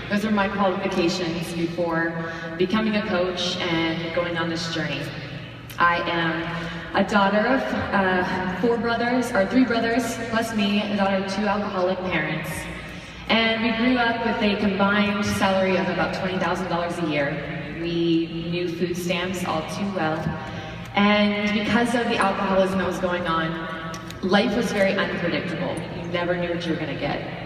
Those are my qualifications before becoming a coach and going on this journey. I am a daughter of three brothers plus me, a daughter of 2 alcoholic parents. And we grew up with a combined salary of about $20,000 a year. We knew food stamps all too well. And because of the alcoholism that was going on, life was very unpredictable. You never knew what you were going to get.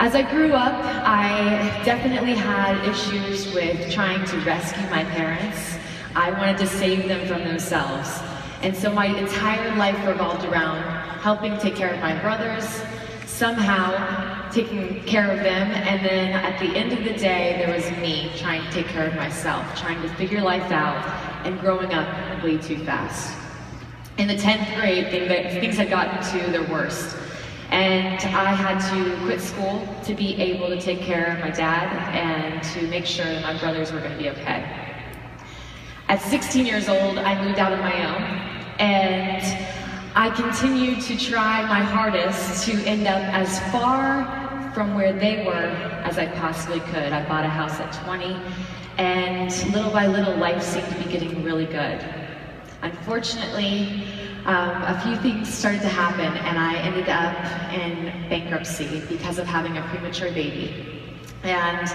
As I grew up, I definitely had issues with trying to rescue my parents. I wanted to save them from themselves. And so my entire life revolved around helping take care of my brothers, somehow taking care of them, and then at the end of the day, there was me trying to take care of myself, trying to figure life out, and growing up way too fast. In the 10th grade, things had gotten to their worst. And I had to quit school to be able to take care of my dad and to make sure that my brothers were going to be okay. At 16 years old, I moved out on my own, and I continued to try my hardest to end up as far from where they were as I possibly could. I bought a house at 20, and little by little, life seemed to be getting really good. Unfortunately, a few things started to happen, and I ended up in bankruptcy because of having a premature baby. And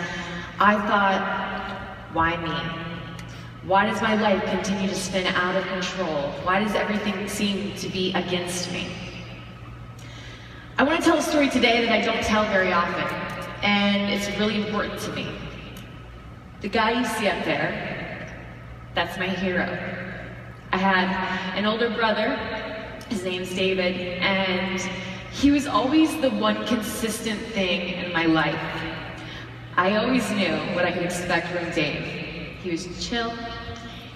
I thought, why me? Why does my life continue to spin out of control? Why does everything seem to be against me? I want to tell a story today that I don't tell very often, and it's really important to me. The guy you see up there, that's my hero. I had an older brother, his name's David, and he was always the one consistent thing in my life. I always knew what I could expect from Dave. He was chill,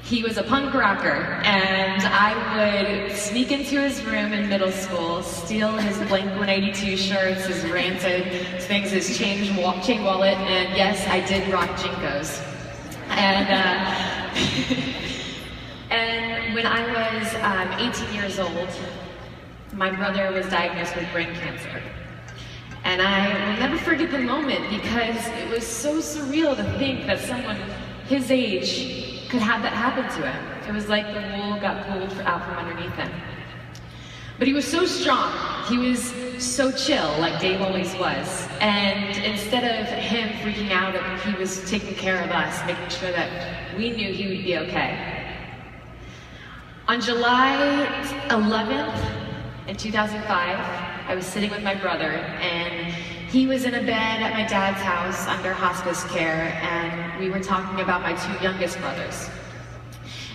he was a punk rocker, and I would sneak into his room in middle school, steal his Blink-182 shirts, his Rancid things, his chain wallet, and yes, I did rock Jinkos. And when I was 18 years old, my brother was diagnosed with brain cancer. And I will never forget the moment because it was so surreal to think that someone his age could have that happen to him. It was like the wool got pulled out from underneath him. But he was so strong, he was so chill, like Dave always was. And instead of him freaking out, he was taking care of us, making sure that we knew he would be okay. On July 11th in 2005, I was sitting with my brother, and he was in a bed at my dad's house under hospice care, and we were talking about my 2 youngest brothers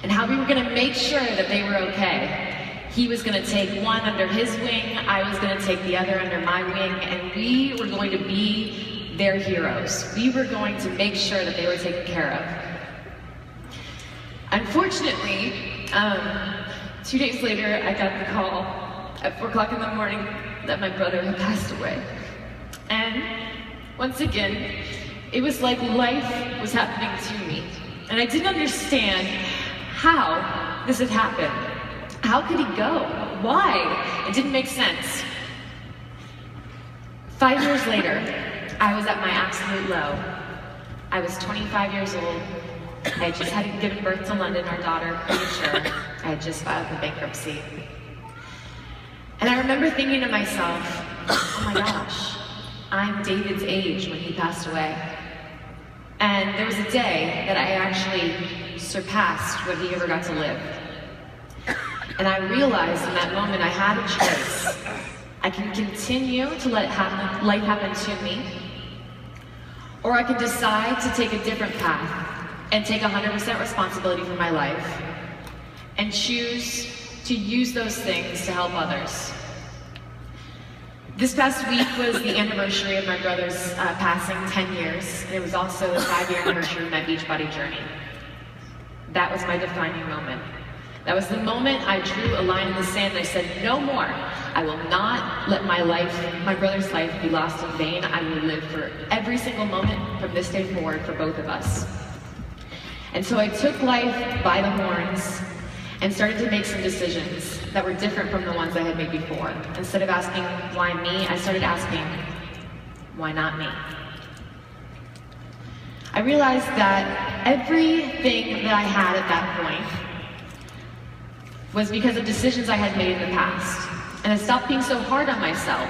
and how we were going to make sure that they were okay. He was going to take one under his wing, I was going to take the other under my wing, and we were going to be their heroes. We were going to make sure that they were taken care of. Unfortunately, 2 days later, I got the call at 4 o'clock in the morning that my brother had passed away. And once again, it was like life was happening to me. And I didn't understand how this had happened. How could he go? Why? It didn't make sense. 5 years later, I was at my absolute low. I was 25 years old. I had just had given birth to London, our daughter, premature. I had just filed for bankruptcy. And I remember thinking to myself, oh my gosh, I'm David's age when he passed away. And there was a day that I actually surpassed what he ever got to live. And I realized in that moment I had a choice. I can continue to let life happen to me, or I can decide to take a different path and take 100% responsibility for my life, and choose to use those things to help others. This past week was the anniversary of my brother's passing, 10 years, and it was also the 5-year anniversary of my Beachbody journey. That was my defining moment. That was the moment I drew a line in the sand and I said, no more. I will not let my brother's life be lost in vain. I will live for every single moment from this day forward for both of us. And so I took life by the horns and started to make some decisions that were different from the ones I had made before. Instead of asking, why me, I started asking, why not me? I realized that everything that I had at that point was because of decisions I had made in the past. And I stopped being so hard on myself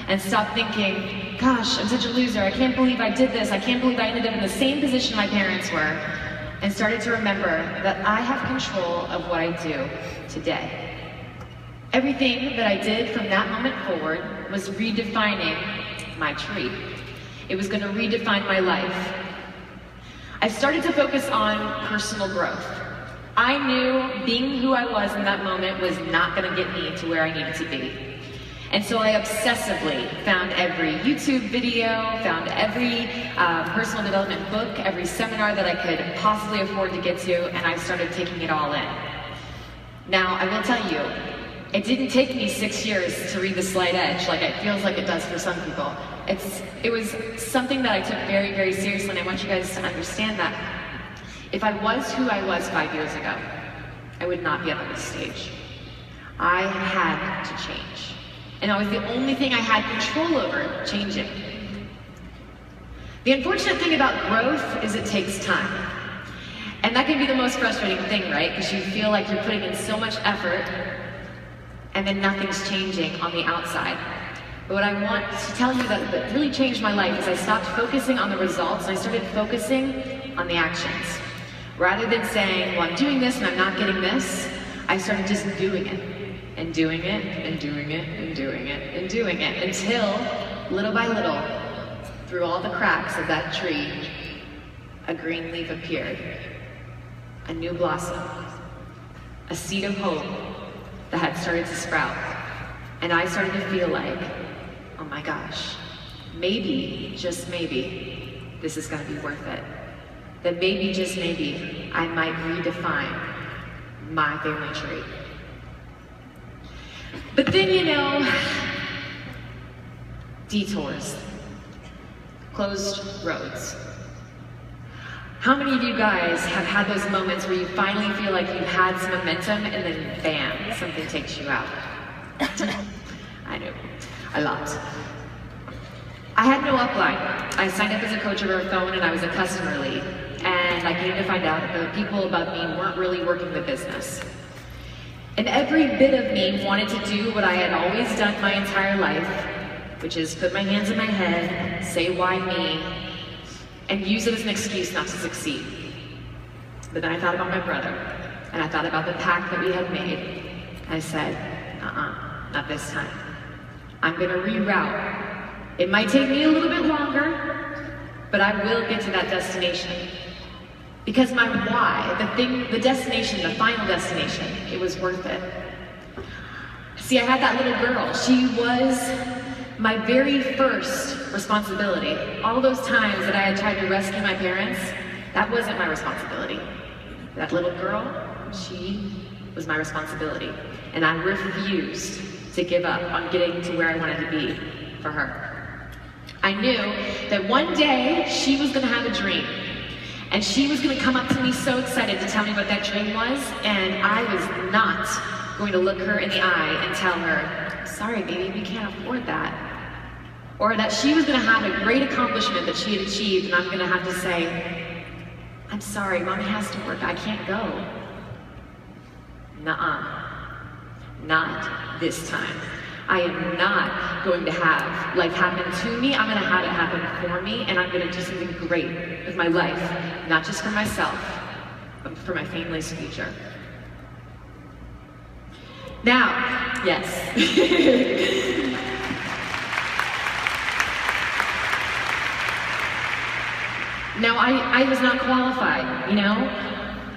and stopped thinking, gosh, I'm such a loser, I can't believe I did this, I can't believe I ended up in the same position my parents were, and started to remember that I have control of what I do today. Everything that I did from that moment forward was redefining my tree. It was going to redefine my life. I started to focus on personal growth. I knew being who I was in that moment was not going to get me to where I needed to be. And so I obsessively found every YouTube video, found every personal development book, every seminar that I could possibly afford to get to, and I started taking it all in. Now, I will tell you, it didn't take me 6 years to read The Slight Edge like it feels like it does for some people. It was something that I took very, very seriously, and I want you guys to understand that. If I was who I was 5 years ago, I would not be up on this stage. I had to change. And that was the only thing I had control over, changing. The unfortunate thing about growth is it takes time. And that can be the most frustrating thing, right? Because you feel like you're putting in so much effort and then nothing's changing on the outside. But what I want to tell you that really changed my life is I stopped focusing on the results and I started focusing on the actions. Rather than saying, well, I'm doing this and I'm not getting this, I started just doing it. And doing it, and doing it, and doing it, and doing it, until, little by little, through all the cracks of that tree, a green leaf appeared. A new blossom. A seed of hope that had started to sprout. And I started to feel like, oh my gosh, maybe, just maybe, this is gonna be worth it. That maybe, just maybe, I might redefine my family tree. But then, you know, detours, closed roads. How many of you guys have had those moments where you finally feel like you've had some momentum and then bam, something takes you out? I know, a lot. I had no upline. I signed up as a coach over a phone and I was a customer lead. And I came to find out that the people above me weren't really working the business. And every bit of me wanted to do what I had always done my entire life, which is put my hands in my head, say why me, and use it as an excuse not to succeed. But then I thought about my brother, and I thought about the pact that we had made. I said, not this time. I'm gonna reroute. It might take me a little bit longer, but I will get to that destination. Because my why, the destination, the final destination, it was worth it. See, I had that little girl. She was my very first responsibility. All those times that I had tried to rescue my parents, that wasn't my responsibility. That little girl, she was my responsibility. And I refused to give up on getting to where I wanted to be for her. I knew that one day she was gonna have a dream. And she was going to come up to me so excited to tell me what that dream was, and I was not going to look her in the eye and tell her, sorry baby, we can't afford that. Or that she was going to have a great accomplishment that she had achieved, and I'm going to have to say, I'm sorry, mommy has to work, I can't go. Nuh-uh, not this time. I am not going to have life happen to me. I'm going to have it happen for me, and I'm going to do something great with my life, not just for myself, but for my family's future. Now, yes. Now, I was not qualified, you know?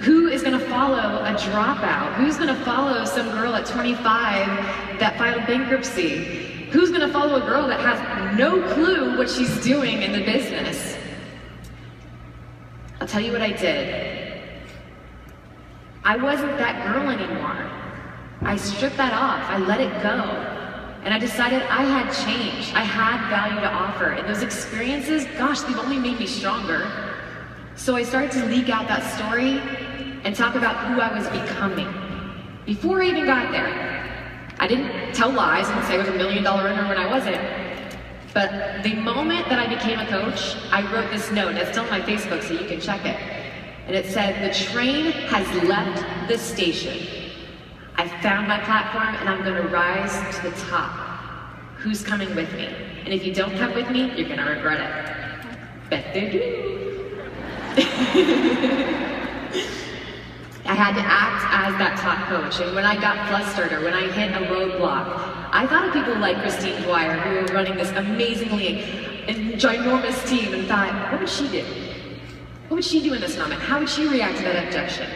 Who is going to follow a dropout? Who's going to follow some girl at 25 that filed bankruptcy? Who's going to follow a girl that has no clue what she's doing in the business? I'll tell you what I did. I wasn't that girl anymore. I stripped that off. I let it go. And I decided I had changed. I had value to offer. And those experiences, gosh, they've only made me stronger. So I started to leak out that story and talk about who I was becoming. Before I even got there, I didn't tell lies and say I was $1 million earner when I wasn't. But the moment that I became a coach, I wrote this note. It's still on my Facebook, so you can check it. And it said, "The train has left the station. I found my platform and I'm gonna rise to the top. Who's coming with me? And if you don't come with me, you're gonna regret it." Bet they do. I had to act as that top coach, and when I got flustered or when I hit a roadblock, I thought of people like Christine Dwyer, who were running this amazingly ginormous team, and thought, what would she do? What would she do in this moment? How would she react to that objection?